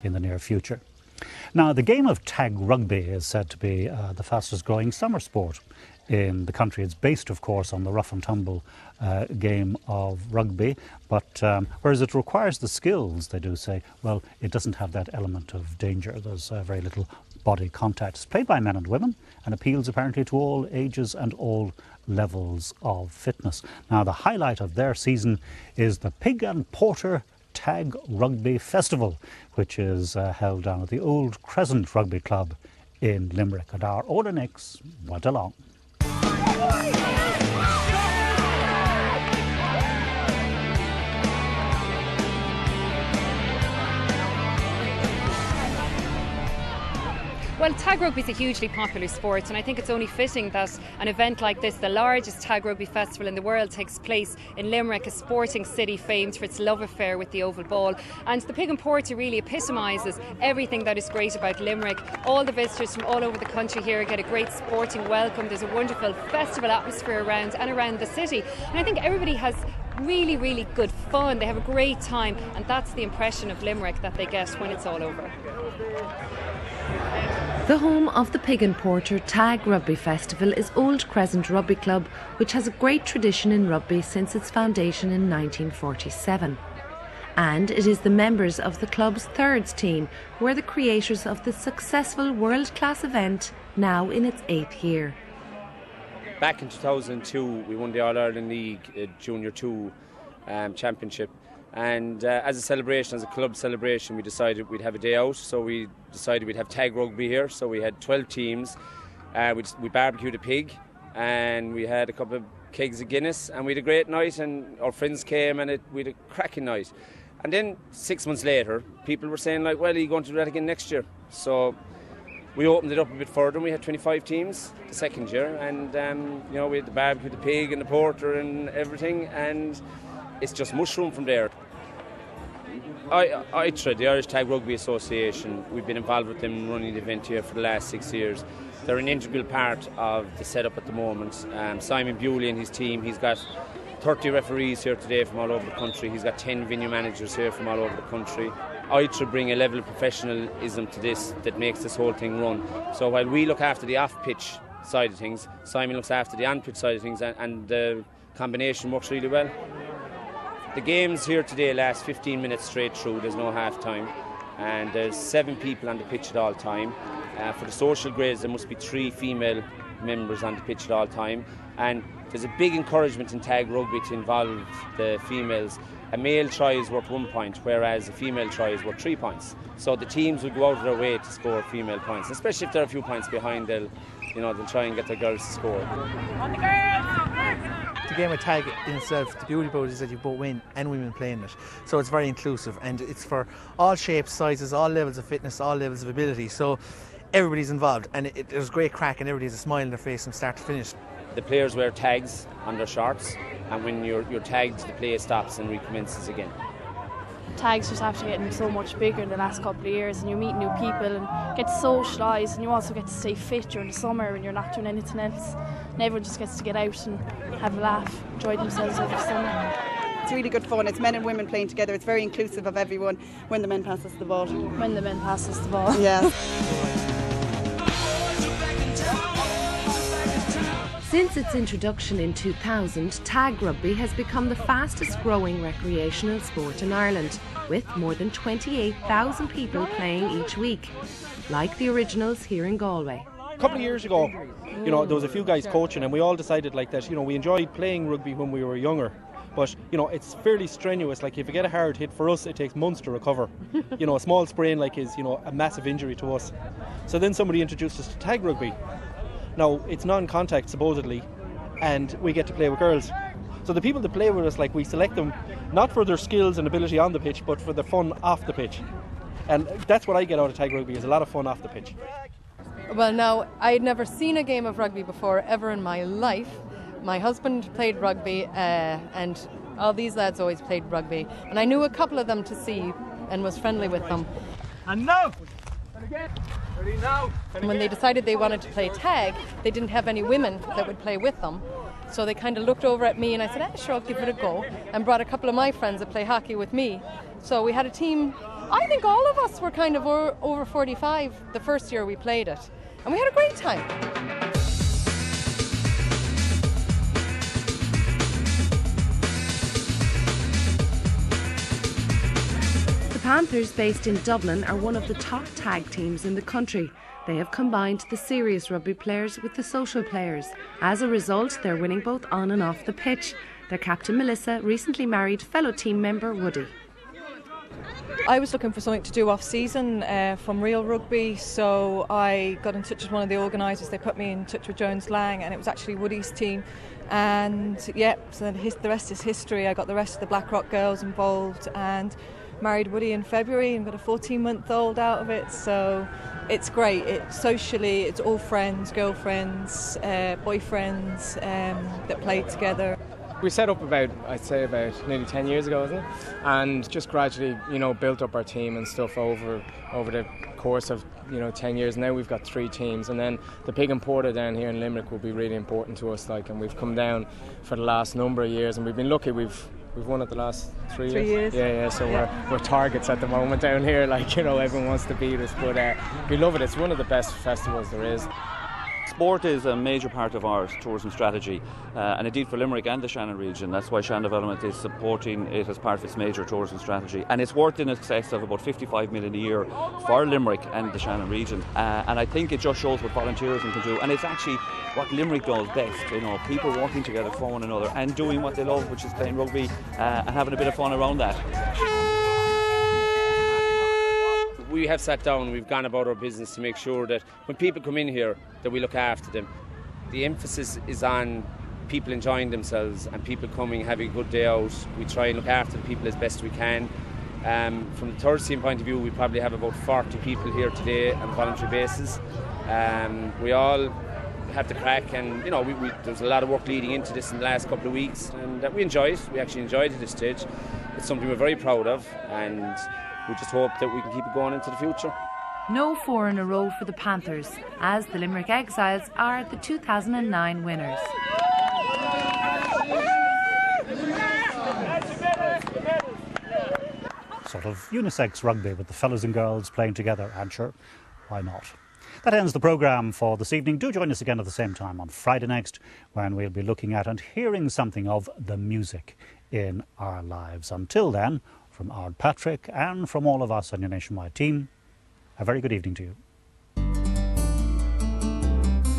in the near future. Now, the game of tag rugby is said to be the fastest growing summer sport in the country. It's based, of course, on the rough and tumble game of rugby, but whereas it requires the skills, they do say, well, it doesn't have that element of danger. There's very little body contact. It's played by men and women and appeals apparently to all ages and all levels of fitness. Now, the highlight of their season is the Pig and Porter Tag Rugby Festival, which is held down at the Old Crescent Rugby Club in Limerick. And our Ola Nix went along. Well, tag rugby is a hugely popular sport, and I think it's only fitting that an event like this, the largest tag rugby festival in the world, takes place in Limerick, a sporting city famed for its love affair with the oval ball. And the Pig and Porter really epitomises everything that is great about Limerick. All the visitors from all over the country here get a great sporting welcome. There's a wonderful festival atmosphere around the city, and I think everybody has really, really good fun. They have a great time, and that's the impression of Limerick that they get when it's all over. The home of the Pig and Porter Tag Rugby Festival is Old Crescent Rugby Club, which has a great tradition in rugby since its foundation in 1947. And it is the members of the club's third team who are the creators of the successful world-class event, now in its 8th year. Back in 2002, we won the All-Ireland League Junior 2 Championship. And as a celebration, as a club celebration, we decided we'd have a day out. So we decided we'd have tag rugby here. So we had 12 teams. We barbecued a pig, and we had a couple of kegs of Guinness, and we had a great night. And our friends came, and we had a cracking night. And then 6 months later, people were saying, like, well, are you going to do that again next year? So we opened it up a bit further, and we had 25 teams the second year. And we had the barbecue, the pig, and the porter, and everything. And it's just mushroomed from there. ITRA, the Irish Tag Rugby Association, we've been involved with them running the event here for the last 6 years. They're an integral part of the setup at the moment. Simon Bewley and his team, he's got 30 referees here today from all over the country. He's got 10 venue managers here from all over the country. ITRA bring a level of professionalism to this that makes this whole thing run. So while we look after the off-pitch side of things, Simon looks after the on-pitch side of things, and the combination works really well. The games here today last 15 minutes straight through. There's no half time, and there's 7 people on the pitch at all time. For the social grades, there must be 3 female members on the pitch at all time, and there's a big encouragement in tag rugby to involve the females. A male try is worth 1 point, whereas a female try is worth 3 points. So the teams will go out of their way to score female points, especially if they're a few points behind. They'll try and get their girls to score. On the girls! The game of tag in itself, the beauty about it is that you both men and women playing it. So it's very inclusive, and it's for all shapes, sizes, all levels of fitness, all levels of ability. So everybody's involved, and there's great crack, and everybody has a smile on their face from start to finish. The players wear tags on their shorts, and when you're tagged, the play stops and recommences again. Tags just after getting so much bigger in the last couple of years, and you meet new people and get to socialise, and you also get to stay fit during the summer when you're not doing anything else, and everyone just gets to get out and have a laugh, enjoy themselves over the summer. It's really good fun. It's men and women playing together. It's very inclusive of everyone when the men pass us the ball. When the men pass us the ball. Yeah. Since its introduction in 2000, tag rugby has become the fastest growing recreational sport in Ireland, with more than 28,000 people playing each week, like the originals here in Galway. A couple of years ago, there was a few guys coaching, and we all decided like that, we enjoyed playing rugby when we were younger. But, it's fairly strenuous. Like, if you get a hard hit, for us, it takes months to recover. A small sprain, is, a massive injury to us. So then somebody introduced us to tag rugby. Now, it's non-contact, supposedly, and we get to play with girls. So the people that play with us, we select them not for their skills and ability on the pitch, but for the fun off the pitch. And that's what I get out of tag rugby, is a lot of fun off the pitch. Well, now, I'd never seen a game of rugby before, ever in my life. My husband played rugby, and all these lads always played rugby. And I knew a couple of them to see and was friendly with them. And now! And again! When they decided they wanted to play tag, they didn't have any women that would play with them. So they kind of looked over at me, and I said, sure, I'll give it a go, and brought a couple of my friends that play hockey with me. So we had a team I think all of us were kind of over 45 the first year we played it, and we had a great time. The Panthers, based in Dublin, are one of the top tag teams in the country. They have combined the serious rugby players with the social players. As a result, they're winning both on and off the pitch. Their captain Melissa recently married fellow team member Woody. I was looking for something to do off season from real rugby, so I got in touch with one of the organisers. They put me in touch with Jones Lang, and it was actually Woody's team. And yeah, so the rest is history. I got the rest of the Blackrock girls involved and married Woody in February and got a 14-month-old out of it. So it's great. Socially, it's all friends, girlfriends, boyfriends that play together. We set up I'd say about nearly 10 years ago, isn't it? And just gradually, built up our team and stuff over the course of, 10 years. Now we've got 3 teams, and then the Pig and Porter down here in Limerick will be really important to us, and we've come down for the last number of years, and we've been lucky. We've won it the last 3 years. 3 years. Yeah. So we're targets at the moment down here. Everyone wants to beat us, but we love it. It's one of the best festivals there is. Sport is a major part of our tourism strategy, and indeed for Limerick and the Shannon region. That's why Shannon Development is supporting it as part of its major tourism strategy, and it's worth in excess of about 55 million a year for Limerick and the Shannon region, and I think it just shows what volunteerism can do, and it's actually what Limerick does best, people working together for one another and doing what they love, which is playing rugby and having a bit of fun around that. We have sat down, we've gone about our business to make sure that when people come in here, that we look after them. The emphasis is on people enjoying themselves and people coming, having a good day out. We try and look after the people as best we can. From the third team point of view, we probably have about 40 people here today on a voluntary basis. We all have the crack, and there's a lot of work leading into this in the last couple of weeks, and we enjoy it. We actually enjoyed it at this stage. It's something we're very proud of, and we just hope that we can keep it going into the future. No 4 in a row for the Panthers, as the Limerick Exiles are the 2009 winners. Sort of unisex rugby with the fellas and girls playing together, and sure, why not? That ends the programme for this evening. Do join us again at the same time on Friday next, when we'll be looking at and hearing something of the music in our lives. Until then, from Ard Patrick and from all of us on your nationwide team, a very good evening to you.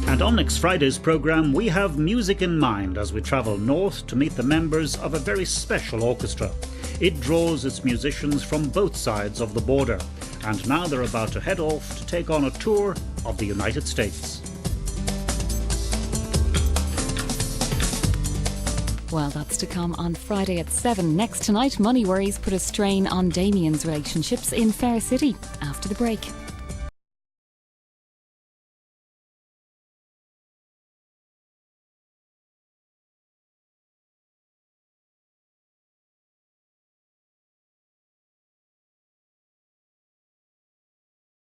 And on next Friday's programme, we have music in mind as we travel north to meet the members of a very special orchestra. It draws its musicians from both sides of the border, and now they're about to head off to take on a tour of the United States. Well, that's to come on Friday at 7. Next tonight, money worries put a strain on Damien's relationships in Fair City. After the break.